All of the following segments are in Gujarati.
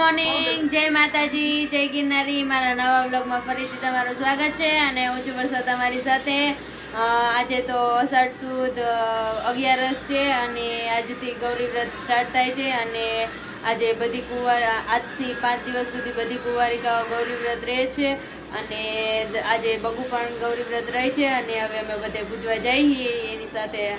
મોર્નિંગ, જય માતાજી, જય ગિરનારી। મારા નવા વ્લોગમાં ફરીથી તમારું સ્વાગત છે અને હું છું વર્ષા તમારી સાથે। આજે તો અષાઢ સુદ 11 છે અને આજથી ગૌરી વ્રત સ્ટાર્ટ થાય છે અને આજે બધી આજથી 5 દિવસ સુધી બધી કુંવારિકાઓ ગૌરી વ્રત રહે છે અને આજે બગુ પણ ગૌરી વ્રત રહે છે અને હવે અમે બધે પૂજવા જઈએ એની સાથે।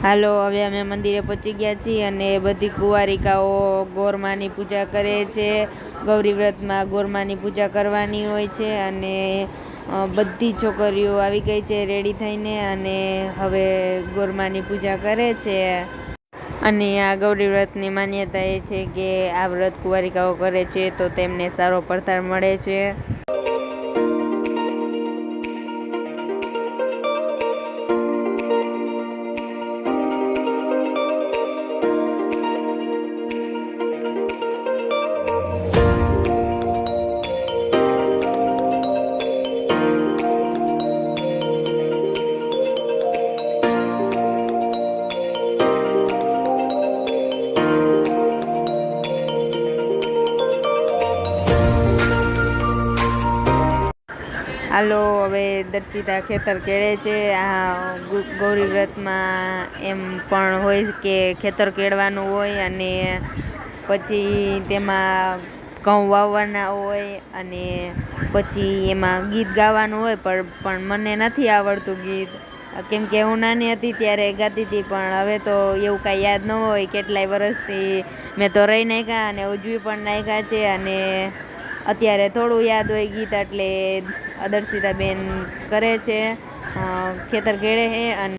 હાલો, હવે અમે મંદિરે પહોંચી ગયા છીએ અને બધી કુંવારિકાઓ ગોરમાની પૂજા કરે છે। ગૌરી વ્રતમાં ગોરમાની પૂજા કરવાની હોય છે અને બધી છોકરીઓ આવી ગઈ છે રેડી થઈને અને હવે ગોરમાની પૂજા કરે છે। અને આ ગૌરી વ્રતની માન્યતા એ છે કે આ વ્રત કુંવારિકાઓ કરે છે તો તેમને સારો પડકાર મળે છે। હાલો, હવે દર્શિતા ખેતર કેળે છે। આ ગૌરી વ્રતમાં એમ પણ હોય કે ખેતર કેળવાનું હોય અને પછી તેમાં ઘઉં વાવવાના હોય અને પછી એમાં ગીત ગાવાનું હોય પણ મને નથી આવડતું ગીત, કેમ કે હું નાની હતી ત્યારે ગાતી હતી પણ હવે તો એવું કાંઈ યાદ ન હોય। કેટલાય વર્ષથી મેં તો રહી નાખ્યા અને ઉજવી પણ નાખ્યા છે અને અત્યારે થોડું યાદ હોય ગીત એટલે દર્શિતાબેન કરે છે, ખેતર કેળે છે અને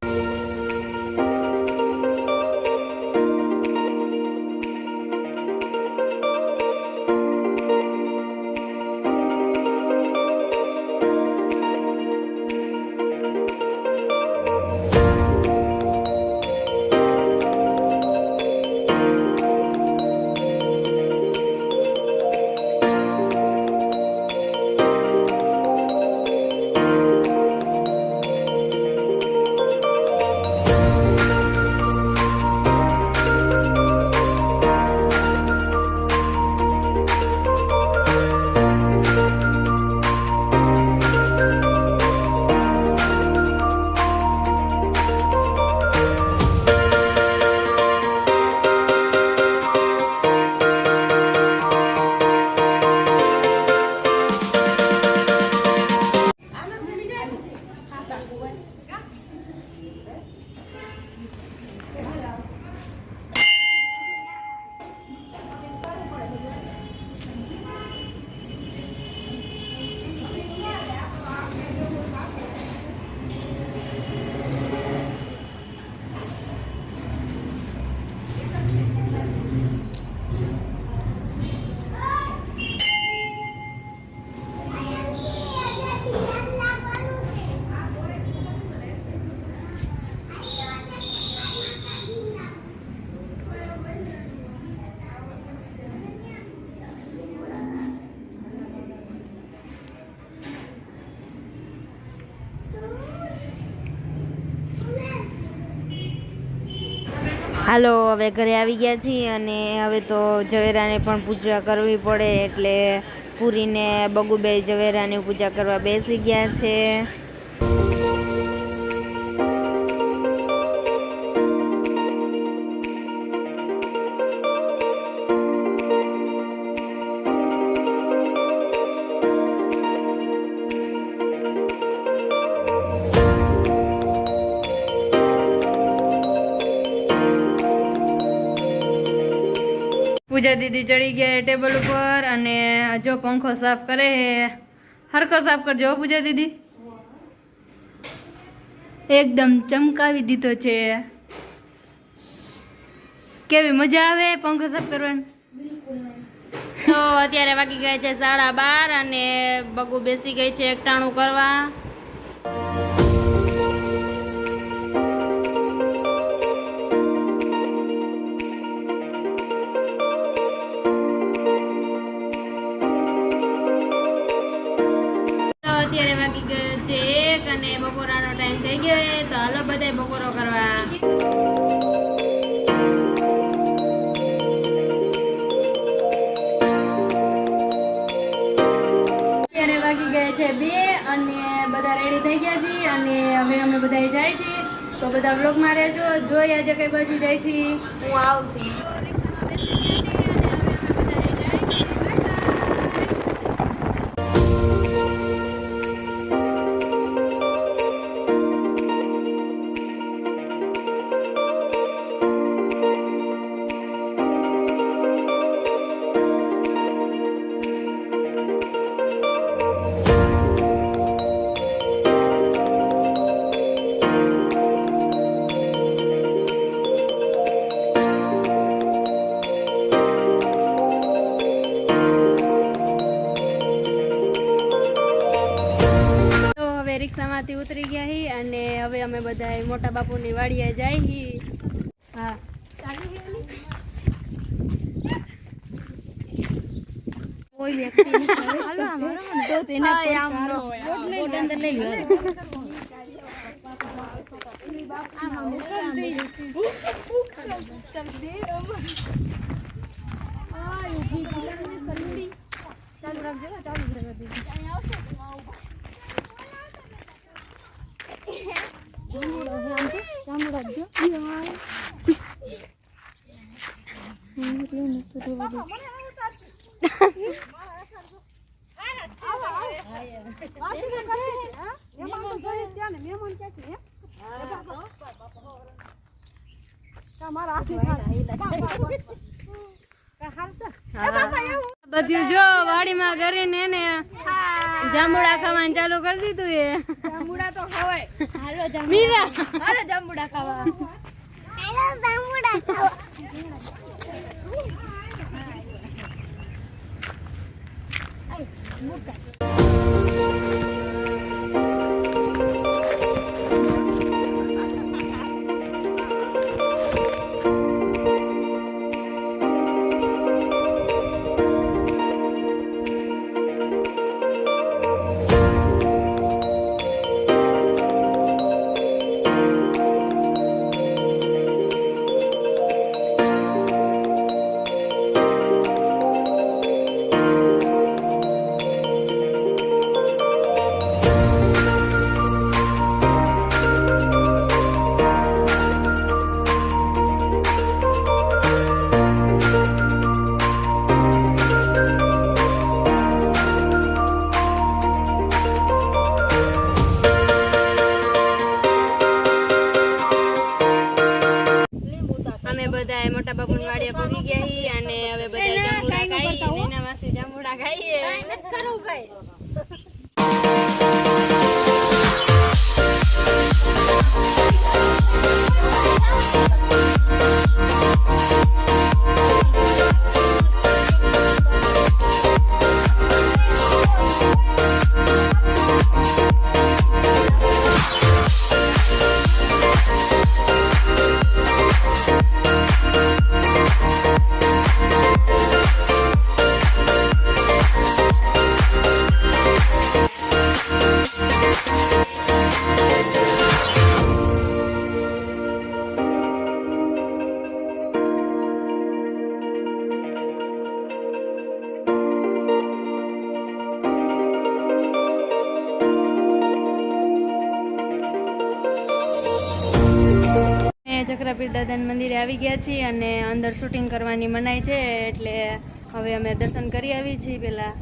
હાલો, હવે ઘરે આવી ગયા છીએ અને હવે તો ઝવેરાને પણ પૂજા કરવી પડે એટલે પૂરીને બગુબે ઝવેરાની પૂજા કરવા બેસી ગયા છે। પૂજા દીદી ચડી ગયા ટેબલ ઉપર અને જો પંખો સાફ કરે હે। હરખો સાફ કરજો પૂજા દીદી, એકદમ ચમકાવી દીધો છે। કેવી મજા આવે પંખો સાફ કરવાની? તો અત્યારે વાગી ગયા છે 12:30 અને બગુ બેસી ગઈ છે એકટાણું કરવા। ગયો તો હાલો બધાય બપોરો કરવા. વાગી ગયા છે 2 અને બધા રેડી થઈ ગયા છે અને હવે અમે બધા જાય છીએ. તો બધા વ્લોગમાં રહેજો. જોઈ આજે કઈ બાજુ જાય છે. હું આવતી રિક્ષામાંથી ઉતરી ગયા હી અને હવે અમે બધા મોટા બાપુની વાડીએ જાય હી. હા કોઈ વ્યક્તિ તો તેના અંદર લઈ લો. બધું જો વાડીમાં કરીને ને જાંબુડા ખાવાનું ચાલુ કરી દીધું. એ જાંબુડા તો ખવાય. હાલો મીરા, હાલો જાંબુડા ખાવા. હાલો જાંબુડા ખાવા. બધા મોટા બાપુની વાડીએ પહોંચી ગયા હી અને હવે બધા જાંબુડા ખાઈ એના વાસ્તે જાંબુડા ખાઈએ. ચક્રપીર દાદાના મંદિરે આવી ગયા છીએ અને અંદર શૂટિંગ કરવાની મનાઈ છે એટલે હવે અમે દર્શન કરી આવી છીએ. પેલા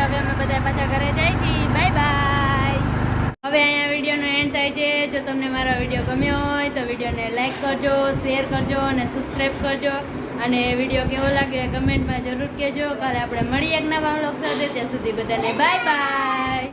હવે અમે બધા પાછા ઘરે જાય છીએ. Bye bye. હવે અહીંયા વિડીયોનો એન્ડ થાય છે. જો તમને મારો વિડીયો ગમ્યો હોય તો વિડીયોને લાઈક કરજો, શેર કરજો અને સબસ્ક્રાઈબ કરજો. અને વિડીયો કેવો લાગે કમેન્ટમાં જરૂર કહેજો. કાલે આપણે મળીએ એક નવા વ્લોગ સાથે. ત્યાં સુધી બધાને બાય બાય.